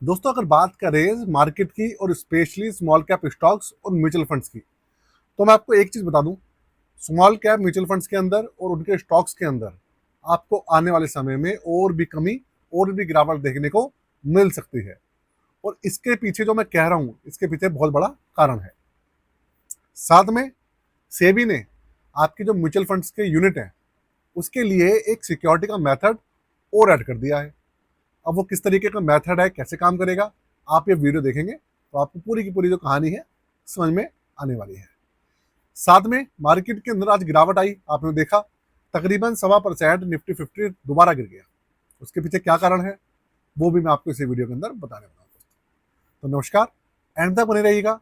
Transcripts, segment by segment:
दोस्तों, अगर बात करें मार्केट की और स्पेशली स्मॉल कैप स्टॉक्स और म्यूचुअल फंड्स की, तो मैं आपको एक चीज़ बता दूं। स्मॉल कैप म्यूचुअल फंड्स के अंदर और उनके स्टॉक्स के अंदर आपको आने वाले समय में और भी कमी और भी गिरावट देखने को मिल सकती है। और इसके पीछे जो मैं कह रहा हूं, इसके पीछे बहुत बड़ा कारण है। साथ में सेबी ने आपके जो म्यूचुअल फंड्स के यूनिट हैं, उसके लिए एक सिक्योरिटी का मेथड और ऐड कर दिया है। अब वो किस तरीके का मेथड है, कैसे काम करेगा, आप ये वीडियो देखेंगे तो आपको पूरी की पूरी जो कहानी है समझ में आने वाली है। साथ में मार्केट के अंदर आज गिरावट आई, आपने देखा तकरीबन 1.25% निफ्टी 50 दोबारा गिर गया। उसके पीछे क्या कारण है वो भी मैं आपको इसी वीडियो के अंदर बताने वाला हूँ। तो नमस्कार, एंड तक बने रहिएगा।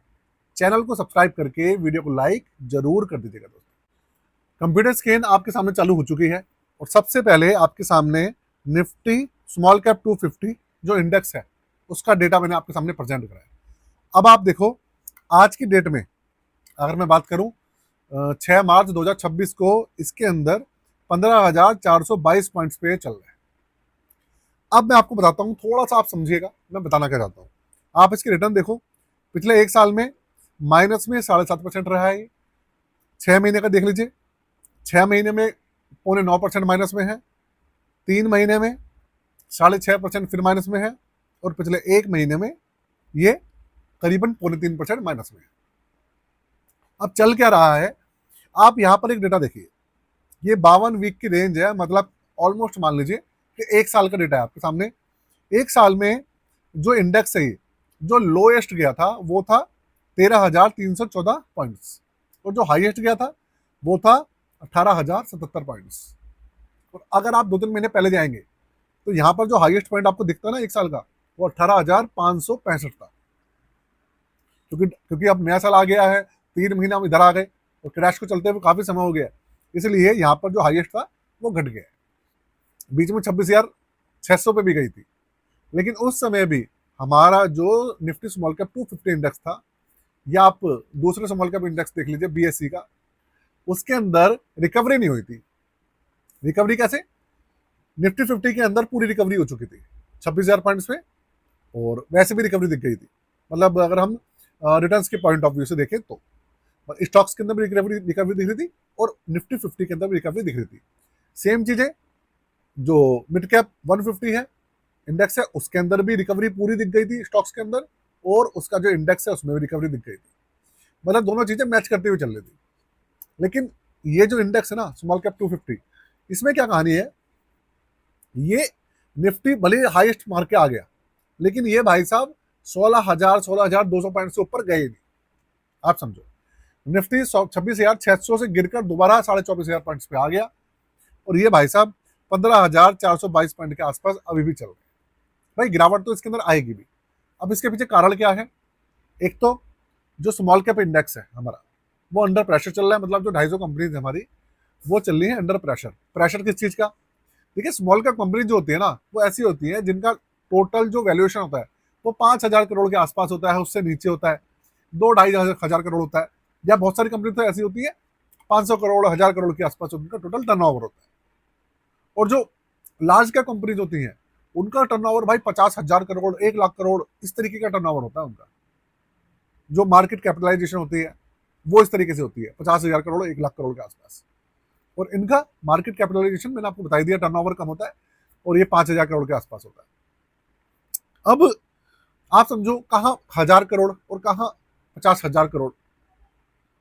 चैनल को सब्सक्राइब करके वीडियो को लाइक जरूर कर दीजिएगा। दोस्तों, कंप्यूटर स्क्रीन आपके सामने चालू हो चुकी है और सबसे पहले आपके सामने निफ्टी स्मॉल कैप 250 जो इंडेक्स है उसका डेटा मैंने आपके सामने प्रेजेंट करा है। अब आप देखो, आज की डेट में अगर मैं बात करूं 6 मार्च 2026 को इसके अंदर 15,422 पॉइंट्स पे चल रहा है। अब मैं आपको बताता हूं, थोड़ा सा आप समझिएगा मैं बताना क्या चाहता हूं। आप इसके रिटर्न देखो, पिछले एक साल में माइनस में 7.5% रहा है। 6 महीने का देख लीजिए, 6 महीने में 0.9% माइनस में है, 3 महीने में 6.5% फिर माइनस में है, और पिछले एक महीने में ये करीबन 0.3% माइनस में है। अब चल क्या रहा है, आप यहाँ पर एक डेटा देखिए, ये 52 वीक की रेंज है, मतलब ऑलमोस्ट मान लीजिए कि एक साल का डेटा है आपके सामने। एक साल में जो इंडेक्स है, जो लोएस्ट गया था वो था 13,314 पॉइंट्स, और जो हाईएस्ट गया था वो था 18,077 पॉइंट्स। और अगर आप 2-3 महीने पहले जाएंगे तो यहाँ पर जो हाईएस्ट पॉइंट आपको दिखता है ना एक साल का, वो 18,565 था। क्योंकि अब नया साल आ गया है, 3 महीना हम इधर आ गए और क्रैश को चलते हुए काफी समय हो गया, इसलिए यहाँ पर जो हाईएस्ट था वो घट गया। बीच में 26,600 पे भी गई थी, लेकिन उस समय भी हमारा जो निफ्टी स्मॉल कैप 250 इंडेक्स था, या आप दूसरे स्मॉल कैप इंडेक्स देख लीजिए बीएससी का, उसके अंदर रिकवरी नहीं हुई थी। रिकवरी कैसे? निफ्टी 50 के अंदर पूरी रिकवरी हो चुकी थी 26,000 पॉइंट्स पे, और वैसे भी रिकवरी दिख गई थी। मतलब अगर हम रिटर्न्स के पॉइंट ऑफ व्यू से देखें तो स्टॉक्स के अंदर भी रिकवरी रिकवरी दिख रही थी और निफ्टी 50 के अंदर भी रिकवरी दिख रही थी। सेम चीजें जो मिड कैप 150 है इंडेक्स है, उसके अंदर भी रिकवरी पूरी दिख गई थी स्टॉक्स के अंदर, और उसका जो इंडेक्स है उसमें भी रिकवरी दिख गई थी। मतलब दोनों चीजें मैच करते हुए चल रही थी। लेकिन ये जो इंडेक्स है ना स्मॉल कैप 250, इसमें क्या कहानी है, ये निफ्टी भले हाईएस्ट मार के आ गया, लेकिन ये भाई साहब 16,200 पॉइंट से ऊपर गए नहीं। आप समझो, निफ्टी 26,600 से गिरकर दोबारा 24,500 पॉइंट्स पे आ गया, और ये भाई साहब 15,422 पॉइंट के आसपास अभी भी चल रहे हैं। भाई गिरावट तो इसके अंदर आएगी भी। अब इसके पीछे कारण क्या है? एक तो जो स्मॉल कैप इंडेक्स है हमारा, वो अंडर प्रेशर चल रहा है। मतलब जो 250 कंपनीज हमारी, वो चल रही है अंडर प्रेशर। प्रेशर किस चीज का? देखिए, स्मॉल कैप कंपनी जो होती है ना, वो ऐसी होती है जिनका टोटल जो वैल्यूएशन होता है वो 5,000 करोड़ के आसपास होता है, उससे नीचे होता है, 2-2.5 हजार करोड़ होता है। या बहुत सारी कंपनी तो ऐसी होती है 500 करोड़ 1,000 करोड़ के आसपास उनका टोटल टर्नओवर होता है। और जो लार्ज कैप कंपनीज होती हैं, उनका टर्नओवर भाई 50,000 करोड़ 1 लाख करोड़ इस तरीके का टर्नओवर होता है उनका। जो मार्केट कैपिटलाइजेशन होती है वो इस तरीके से होती है 50,000 करोड़ 1 लाख करोड़ के आसपास। और इनका मार्केट कैपिटलाइजेशन मैंने आपको बता दिया, टर्नओवर कम होता है, और ये 5,000 करोड़ के आसपास होता है। अब आप समझो कहाँ 1,000 करोड़ और कहाँ 50,000 करोड़।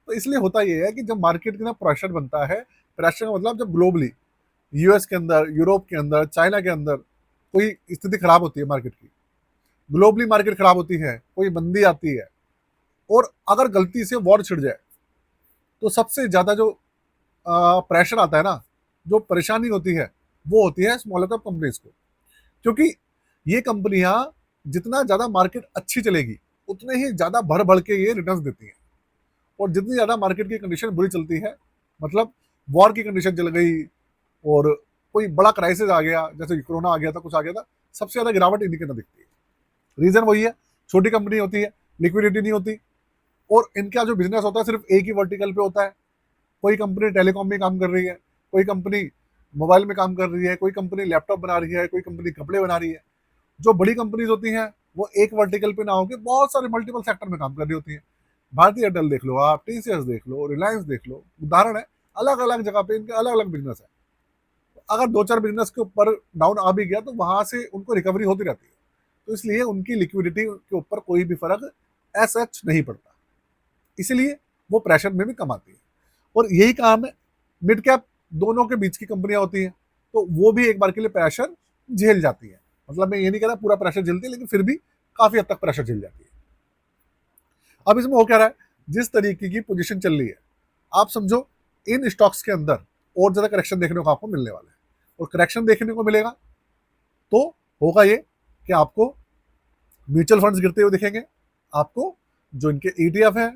तो इसलिए होता यह है कि जब मार्केट के ना प्रेशर बनता है, प्रेशर का मतलब जब ग्लोबली यूएस के अंदर, यूरोप के अंदर, चाइना के अंदर कोई स्थिति खराब होती है मार्केट की, ग्लोबली मार्केट खराब होती है, कोई मंदी आती है, और अगर गलती से वॉर छिड़ जाए, तो सबसे ज्यादा जो प्रेशर आता है ना, जो परेशानी होती है, वो होती है स्मॉल कैप कंपनीज को। क्योंकि ये कंपनियां जितना ज्यादा मार्केट अच्छी चलेगी, उतने ही ज्यादा भर भर के ये रिटर्न्स देती हैं। और जितनी ज्यादा मार्केट की कंडीशन बुरी चलती है, मतलब वॉर की कंडीशन चल गई और कोई बड़ा क्राइसिस आ गया, जैसे कोरोना आ गया था, कुछ आ गया था, सबसे ज्यादा गिरावट इन्हीं के अंदर दिखती है। रीजन वही है, छोटी कंपनी होती है, लिक्विडिटी नहीं होती, और इनका जो बिजनेस होता है सिर्फ एक ही वर्टिकल पे होता है। कोई कंपनी टेलीकॉम में काम कर रही है, कोई कंपनी मोबाइल में काम कर रही है, कोई कंपनी लैपटॉप बना रही है, कोई कंपनी कपड़े बना रही है। जो बड़ी कंपनीज होती हैं वो एक वर्टिकल पे ना होकर बहुत सारे मल्टीपल सेक्टर में काम कर रही होती हैं। भारतीय एयरटेल देख लो आप, टीसीएस देख लो, रिलायंस देख लो, उदाहरण है, अलग अलग जगह पे इनके अलग अलग बिजनेस है। अगर दो चार बिजनेस के ऊपर डाउन आ भी गया तो वहां से उनको रिकवरी होती रहती है, तो इसलिए उनकी लिक्विडिटी के ऊपर कोई भी फर्क एस एच नहीं पड़ता, इसलिए वो प्रेशर में भी कम आती है। और यही काम है मिड कैप दोनों के बीच की कंपनियां होती हैं, तो वो भी एक बार के लिए प्रेशर झेल जाती है। मतलब मैं ये नहीं कह रहा पूरा प्रेशर झेलती है, लेकिन फिर भी काफी हद तक प्रेशर झेल जाती है। अब इसमें हो क्या रहा है, जिस तरीके की पोजीशन चल रही है, आप समझो इन स्टॉक्स के अंदर और ज्यादा करेक्शन देखने को आपको मिलने वाला है। और करेक्शन देखने को मिलेगा तो होगा ये कि आपको म्यूचुअल फंड्स गिरते हुए दिखेंगे, आपको जो इनके ईटीएफ है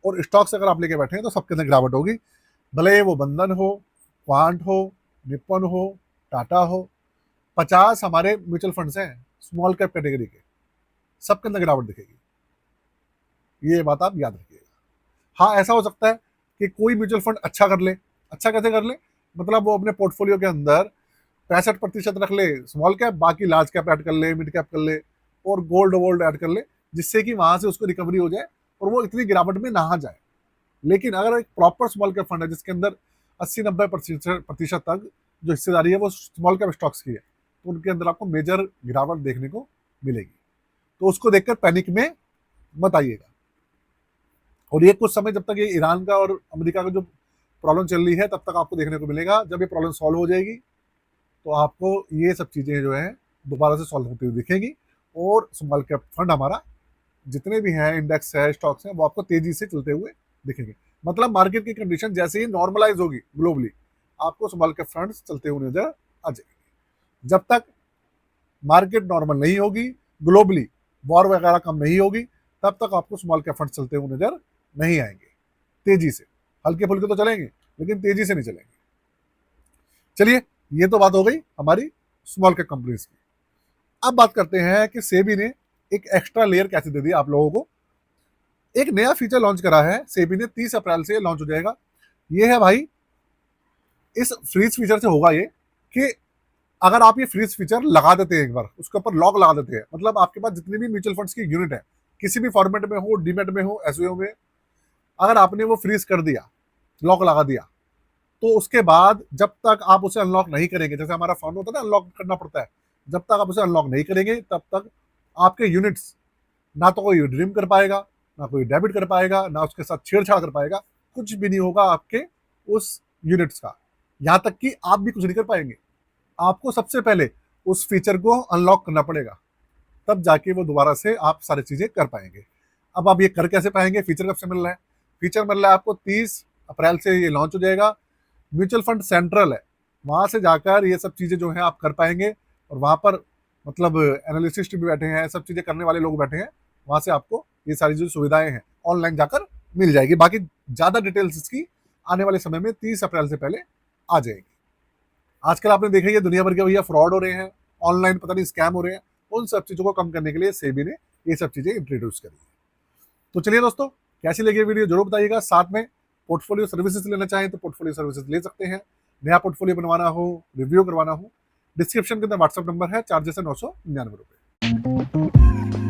और स्टॉक्स अगर आप लेके बैठे हैं तो सबके अंदर गिरावट होगी, भले वो बंधन हो, क्वांट हो, निप्पन हो, टाटा हो। 50 हमारे म्यूचुअल फंड्स हैं स्मॉल कैप कैटेगरी के, सबके अंदर गिरावट दिखेगी, ये बात आप याद रखिएगा। हाँ, ऐसा हो सकता है कि कोई म्यूचुअल फंड अच्छा कर ले। अच्छा कैसे कर ले, मतलब वो अपने पोर्टफोलियो के अंदर 65% रख ले स्मॉल कैप, बाकी लार्ज कैप ऐड कर ले, मिड कैप कर ले और गोल्ड वोल्ड ऐड कर ले, जिससे कि वहां से उसको रिकवरी हो जाए और वो इतनी गिरावट में ना जाए। लेकिन अगर एक प्रॉपर स्मॉल कैप फंड है जिसके अंदर 80-90% तक जो हिस्सेदारी है वो स्मॉल कैप स्टॉक्स की है, तो उनके अंदर आपको मेजर गिरावट देखने को मिलेगी। तो उसको देखकर पैनिक में मत आइएगा। और ये कुछ समय जब तक ये ईरान का और अमेरिका का जो प्रॉब्लम चल रही है तब तक आपको देखने को मिलेगा। जब ये प्रॉब्लम सॉल्व हो जाएगी तो आपको ये सब चीज़ें जो है दोबारा से सॉल्व होती हुई दिखेंगी और स्मॉल कैप फंड हमारा जितने भी हैं, इंडेक्स है, स्टॉक्स हैं, वो आपको तेजी से चलते हुए दिखेंगे। मतलब मार्केट की कंडीशन जैसे ही नॉर्मलाइज होगी ग्लोबली, आपको स्मॉल कैप फंड्स चलते हुए नजर आ जाएंगे। जब तक मार्केट नॉर्मल नहीं होगी ग्लोबली, वॉर वगैरह कम नहीं होगी, तब तक आपको स्मॉल कैप फंड चलते हुए नजर नहीं आएंगे तेजी से। हल्के फुल्के तो चलेंगे लेकिन तेजी से नहीं चलेंगे। चलिए, ये तो बात हो गई हमारी स्मॉल कैप कंपनीज की। अब बात करते हैं कि सेबी ने एक एक्स्ट्रा लेयर कैसे दे दी आप लोगों को। एक नया फीचर लॉन्च करा है सेबी ने, 30 अप्रैल से लॉन्च हो जाएगा। ये है भाई, इस फ्रीज फीचर से होगा ये कि अगर आप ये फ्रीज फीचर लगा देते हैं, एक बार उसके ऊपर लॉक लगा देते हैं, मतलब आपके पास जितनी भी म्यूचुअल फंड्स की यूनिट है, किसी भी फॉर्मेट में हो, डीमेट में हो, एसओ में, अगर आपने वो फ्रीज कर दिया, लॉक लगा दिया, तो उसके बाद जब तक आप उसे अनलॉक नहीं करेंगे, जैसे हमारा फंड होता है ना अनलॉक करना पड़ता है, जब तक आप उसे अनलॉक नहीं करेंगे तब तक आपके यूनिट्स ना तो कोई रिडीम कर पाएगा, ना कोई डेबिट कर पाएगा, ना उसके साथ छेड़छाड़ कर पाएगा, कुछ भी नहीं होगा आपके उस यूनिट्स का। यहां तक कि आप भी कुछ नहीं कर पाएंगे। आपको सबसे पहले उस फीचर को अनलॉक करना पड़ेगा, तब जाके वो दोबारा से आप सारी चीजें कर पाएंगे। अब आप ये कर कैसे पाएंगे, फीचर कब से मिल रहा है? फीचर मिल रहा है आपको 30 अप्रैल से ये लॉन्च हो जाएगा। म्यूचुअल फंड सेंट्रल है, वहां से जाकर ये सब चीजें जो है आप कर पाएंगे। और वहां पर मतलब एनालिसिस्ट भी बैठे हैं, सब चीजें करने वाले लोग बैठे हैं, वहां से आपको ये सारी जो सुविधाएं हैं ऑनलाइन जाकर मिल जाएगी। बाकी ज्यादा डिटेल्स इसकी आने वाले समय में 30 अप्रैल से पहले आ जाएगी। आजकल आपने देखा ही है दुनिया भर के भैया फ्रॉड हो रहे हैं, ऑनलाइन पता नहीं स्कैम हो रहे हैं, उन सब चीजों को कम करने के लिए सेबी ने ये सब चीजें इंट्रोड्यूस करी है। तो चलिए दोस्तों, कैसी लगी वीडियो जरूर बताइएगा। साथ में पोर्टफोलियो सर्विसेज लेना चाहें तो पोर्टफोलियो सर्विसेज ले सकते हैं। नया पोर्टफोलियो बनवाना हो, रिव्यू करवाना हो, डिस्क्रिप्शन के अंदर व्हाट्सएप नंबर है, चार्जेस है 999 रुपये।